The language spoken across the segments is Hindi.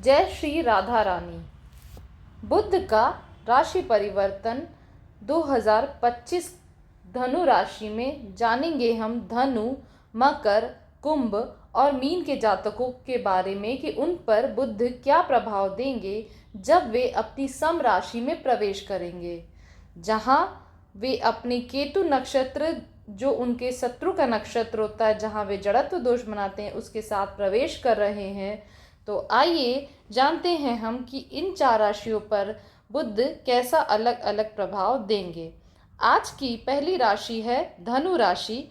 जय श्री राधा रानी। बुध का राशि परिवर्तन 2025 धनु राशि में जानेंगे हम धनु, मकर, कुंभ और मीन के जातकों के बारे में कि उन पर बुध क्या प्रभाव देंगे जब वे अपनी सम राशि में प्रवेश करेंगे, जहां वे अपने केतु नक्षत्र जो उनके शत्रु का नक्षत्र होता है, जहां वे जड़त्व दोष बनाते हैं, उसके साथ प्रवेश कर रहे हैं। तो आइए जानते हैं हम कि इन 4 राशियों पर बुध कैसा अलग अलग प्रभाव देंगे। आज की पहली राशि है धनु राशि।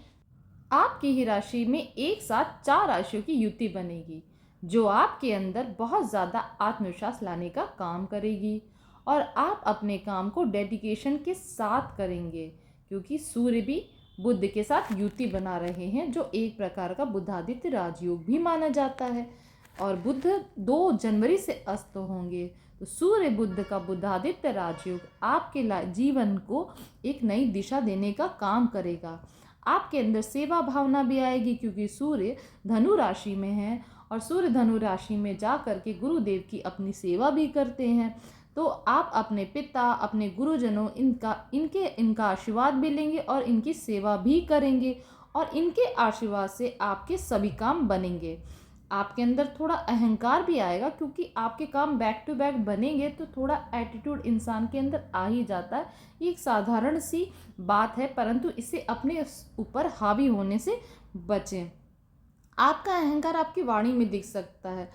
आपकी ही राशि में एक साथ 4 राशियों की युति बनेगी, जो आपके अंदर बहुत ज़्यादा आत्मविश्वास लाने का काम करेगी और आप अपने काम को डेडिकेशन के साथ करेंगे, क्योंकि सूर्य भी बुध के साथ युति बना रहे हैं, जो एक प्रकार का बुधादित्य राजयोग भी माना जाता है। और बुध 2 जनवरी से अस्त होंगे, तो सूर्य बुध का बुधादित्य राजयोग आपके जीवन को एक नई दिशा देने का काम करेगा। आपके अंदर सेवा भावना भी आएगी, क्योंकि सूर्य धनु राशि में है और सूर्य धनु राशि में जा करके गुरुदेव की अपनी सेवा भी करते हैं। तो आप अपने पिता, अपने गुरुजनों, इनका आशीर्वाद भी लेंगे और इनकी सेवा भी करेंगे और इनके आशीर्वाद से आपके सभी काम बनेंगे। आपके अंदर थोड़ा अहंकार भी आएगा, क्योंकि आपके काम बैक टू बैक बनेंगे, तो थोड़ा एटीट्यूड इंसान के अंदर आ ही जाता है। ये एक साधारण सी बात है, परंतु इसे अपने ऊपर हावी होने से बचें। आपका अहंकार आपकी वाणी में दिख सकता है।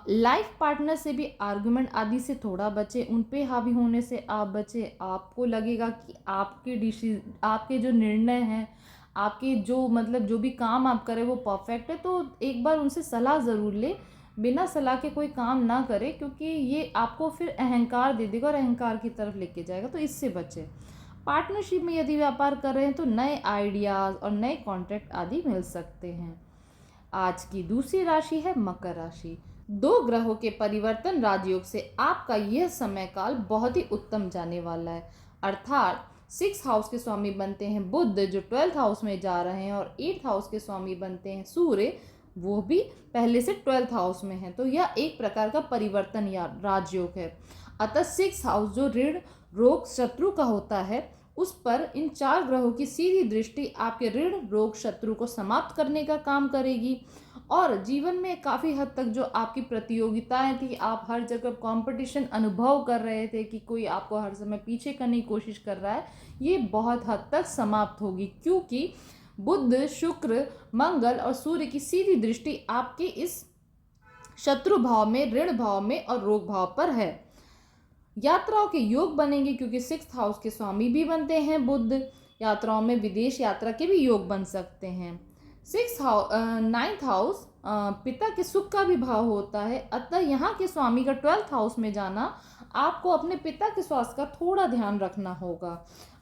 लाइफ पार्टनर से भी आर्गुमेंट आदि से थोड़ा बचें, उन पे हावी होने से आप बचें। आपको लगेगा कि आपके जो निर्णय हैं, आपके जो भी काम आप करें वो परफेक्ट है, तो एक बार उनसे सलाह ज़रूर ले। बिना सलाह के कोई काम ना करें, क्योंकि ये आपको फिर अहंकार दे देगा और अहंकार की तरफ लेके जाएगा, तो इससे बचें। पार्टनरशिप में यदि व्यापार कर रहे हैं तो नए आइडियाज़ और नए कॉन्ट्रैक्ट आदि मिल सकते हैं। आज की दूसरी राशि है मकर राशि। 2 ग्रहों के परिवर्तन राजयोग से आपका यह समय काल बहुत ही उत्तम जाने वाला है। अर्थात 6th हाउस के स्वामी बनते हैं बुध, जो 12th हाउस में जा रहे हैं, और 8th हाउस के स्वामी बनते हैं सूर्य, वो भी पहले से 12th हाउस में है। तो यह एक प्रकार का परिवर्तन या राजयोग है। अतः 6th हाउस जो ऋण, रोग, शत्रु का होता है, उस पर इन 4 ग्रहों की सीधी दृष्टि आपके ऋण, रोग, शत्रु को समाप्त करने का काम करेगी। और जीवन में काफ़ी हद तक जो आपकी प्रतियोगिताएं थी, आप हर जगह कंपटीशन अनुभव कर रहे थे कि कोई आपको हर समय पीछे करने की कोशिश कर रहा है, ये बहुत हद तक समाप्त होगी, क्योंकि बुध, शुक्र, मंगल और सूर्य की सीधी दृष्टि आपके इस शत्रु भाव में, ऋण भाव में और रोग भाव पर है। यात्राओं के योग बनेंगे, क्योंकि 6th हाउस के स्वामी भी बनते हैं बुध। यात्राओं में विदेश यात्रा के भी योग बन सकते हैं। 9th हाउस पिता के सुख का भी भाव होता है, अतः यहाँ के स्वामी का 12th हाउस में जाना, आपको अपने पिता के स्वास्थ्य का थोड़ा ध्यान रखना होगा।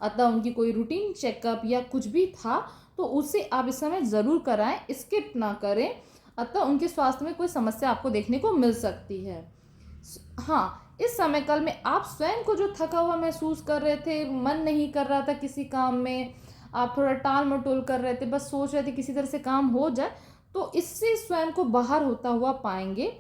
अतः उनकी कोई रूटीन चेकअप या कुछ भी था तो उसे आप इस समय ज़रूर कराएं, स्किप ना करें। अतः उनके स्वास्थ्य में कोई समस्या आपको देखने को मिल सकती है। हाँ, इस समय काल में आप स्वयं को जो थका हुआ महसूस कर रहे थे, मन नहीं कर रहा था किसी काम में, आप थोड़ा टाल मटोल कर रहे थे, बस सोच रहे थे किसी तरह से काम हो जाए, तो इससे स्वयं को बाहर होता हुआ पाएंगे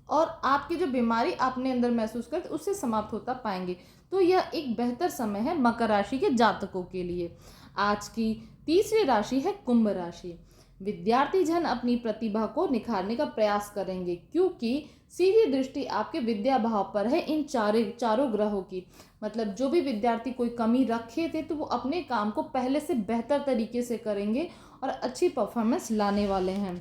और आपकी जो बीमारी आपने अंदर महसूस कर उससे समाप्त होता पाएंगे। तो यह एक बेहतर समय है मकर राशि के जातकों के लिए। आज की तीसरी राशि है कुंभ राशि। विद्यार्थी जन अपनी प्रतिभा को निखारने का प्रयास करेंगे, क्योंकि सीधी दृष्टि आपके विद्या भाव पर है इन चारों ग्रहों की। मतलब जो भी विद्यार्थी कोई कमी रखे थे, तो वो अपने काम को पहले से बेहतर तरीके से करेंगे और अच्छी परफॉर्मेंस लाने वाले हैं।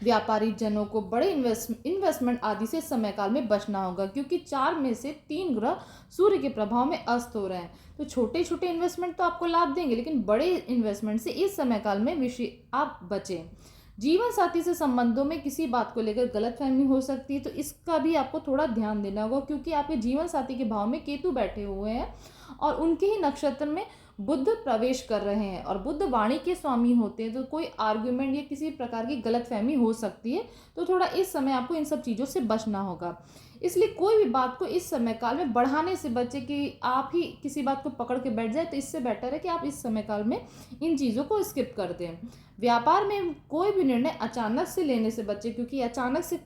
व्यापारी जनों को बड़े इन्वेस्टमेंट आदि से समय काल में बचना होगा, क्योंकि 4 में से 3 ग्रह सूर्य के प्रभाव में अस्त हो रहे हैं। तो छोटे छोटे इन्वेस्टमेंट तो आपको लाभ देंगे, लेकिन बड़े इन्वेस्टमेंट से इस समय काल में आप बचें। जीवन साथी से संबंधों में किसी बात को लेकर गलतफहमी हो सकती है, तो इसका भी आपको थोड़ा ध्यान देना होगा, क्योंकि आपके जीवन साथी के भाव में केतु बैठे हुए हैं और उनके ही नक्षत्र में बुध प्रवेश कर रहे हैं और बुध वाणी के स्वामी होते हैं, तो कोई आर्गुमेंट या किसी प्रकार की गलतफहमी हो सकती है। तो थोड़ा इस समय आपको इन सब चीज़ों से बचना होगा। इसलिए कोई भी बात को इस समय काल में बढ़ाने से बचे कि आप ही किसी बात को पकड़ के बैठ जाए, तो इससे बेटर है कि आप इस समय काल में इन चीज़ों को स्किप कर दें। व्यापार में कोई भी निर्णय अचानक से लेने से बचे, क्योंकि अचानक से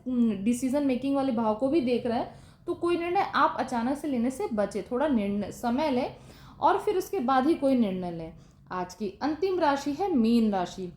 डिसीजन मेकिंग वाले भाव को भी देख रहे हैं, तो कोई निर्णय आप अचानक से लेने से बचे, थोड़ा निर्णय समय लें और फिर उसके बाद ही कोई निर्णय लें। आज की अंतिम राशि है मीन राशि।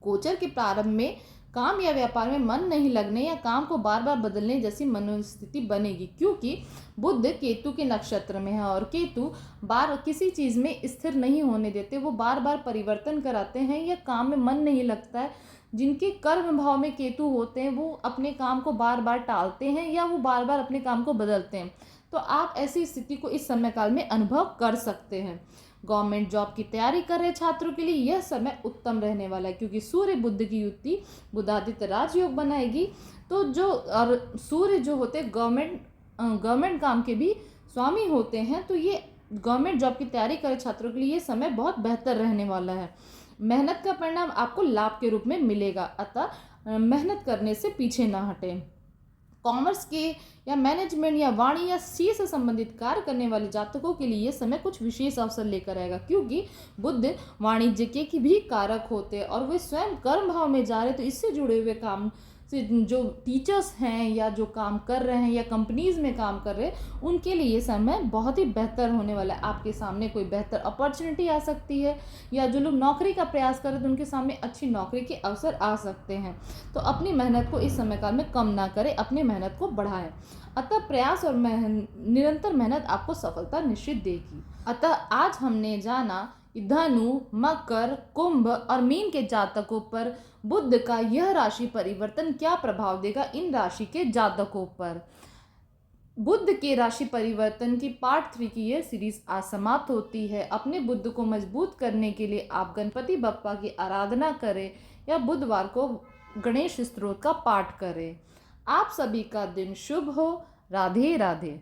गोचर के प्रारंभ में काम या व्यापार में मन नहीं लगने या काम को बार बार बदलने जैसी मनोस्थिति बनेगी, क्योंकि बुध केतु के नक्षत्र में है और केतु बार किसी चीज़ में स्थिर नहीं होने देते, वो बार बार परिवर्तन कराते हैं या काम में मन नहीं लगता है। जिनके कर्म भाव में केतु होते हैं वो अपने काम को बार बार टालते हैं या वो बार बार अपने काम को बदलते हैं। तो आप ऐसी स्थिति को इस समय काल में अनुभव कर सकते हैं। गवर्नमेंट जॉब की तैयारी कर रहे छात्रों के लिए यह समय उत्तम रहने वाला है, क्योंकि सूर्य बुध की युति बुधादित्य राजयोग बनाएगी। तो जो और सूर्य जो होते हैं गवर्नमेंट काम के भी स्वामी होते हैं, तो ये गवर्नमेंट जॉब की तैयारी कर रहे छात्रों के लिए ये समय बहुत बेहतर रहने वाला है। मेहनत का परिणाम आपको लाभ के रूप में मिलेगा, अतः मेहनत करने से पीछे ना हटें। कॉमर्स के या मैनेजमेंट या वाणी या सी से संबंधित कार्य करने वाले जातकों के लिए यह समय कुछ विशेष अवसर लेकर आएगा, क्योंकि बुध वाणिज्य के भी कारक होते हैं और वे स्वयं कर्म भाव में जा रहे, तो इससे जुड़े हुए काम से जो टीचर्स हैं या जो काम कर रहे हैं या कंपनीज में काम कर रहे हैं, उनके लिए ये समय बहुत ही बेहतर होने वाला है। आपके सामने कोई बेहतर अपॉर्चुनिटी आ सकती है, या जो लोग नौकरी का प्रयास कर रहे हैं तो उनके सामने अच्छी नौकरी के अवसर आ सकते हैं। तो अपनी मेहनत को इस समय काल में कम ना करें, अपनी मेहनत को बढ़ाएं। अतः प्रयास और निरंतर मेहनत आपको सफलता निश्चित देगी। अतः आज हमने जाना धनु, मकर, कुंभ और मीन के जातकों पर बुध का यह राशि परिवर्तन क्या प्रभाव देगा इन राशि के जातकों पर। बुध के राशि परिवर्तन की पार्ट 3 की यह सीरीज आज समाप्त होती है। अपने बुध को मजबूत करने के लिए आप गणपति बप्पा की आराधना करें या बुधवार को गणेश स्तोत्र का पाठ करें। आप सभी का दिन शुभ हो। राधे राधे।